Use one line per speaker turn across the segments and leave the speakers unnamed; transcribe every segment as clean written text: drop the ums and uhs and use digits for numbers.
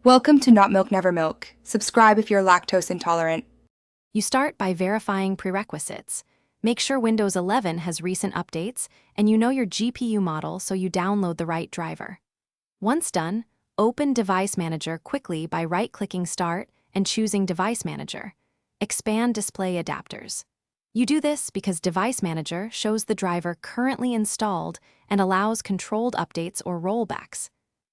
Welcome to Not Milk Never Milk. Subscribe if you're lactose intolerant.
You start by verifying prerequisites. Make sure Windows 11 has recent updates, and you know your GPU model so you download the right driver. Once done, open Device Manager quickly by right-clicking Start and choosing Device Manager. Expand Display Adapters. You do this because Device Manager shows the driver currently installed and allows controlled updates or rollbacks.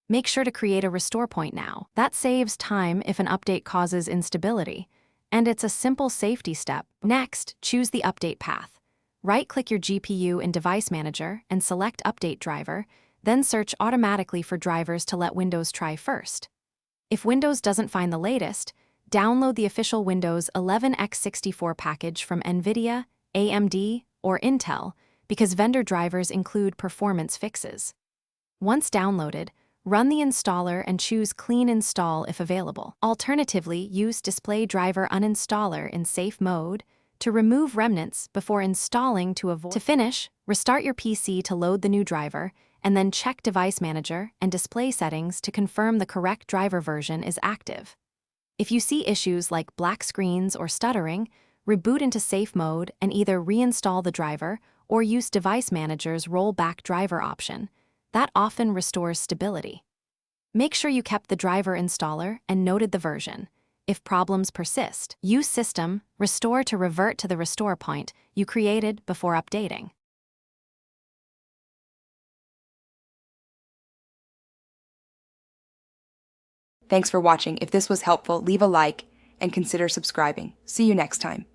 Make sure to create a restore point now. That saves time if an update causes instability, and it's a simple safety step. Next, choose the update path. Right-click your GPU in Device Manager and select Update Driver, then search automatically for drivers to let Windows try first. If Windows doesn't find the latest, download the official Windows 11 x64 package from NVIDIA, AMD, or Intel, because vendor drivers include performance fixes. Once downloaded, run the installer and choose Clean Install if available. Alternatively, use Display Driver Uninstaller in safe mode to remove remnants before installing to avoid. To finish, restart your PC to load the new driver, and then check Device Manager and Display Settings to confirm the correct driver version is active. If you see issues like black screens or stuttering, reboot into safe mode and either reinstall the driver or use Device Manager's Rollback Driver option. That often restores stability. Make sure you kept the driver installer and noted the version. If problems persist, use System Restore to revert to the restore point you created before updating.
Thanks for watching. If this was helpful, leave a like and consider subscribing. See you next time.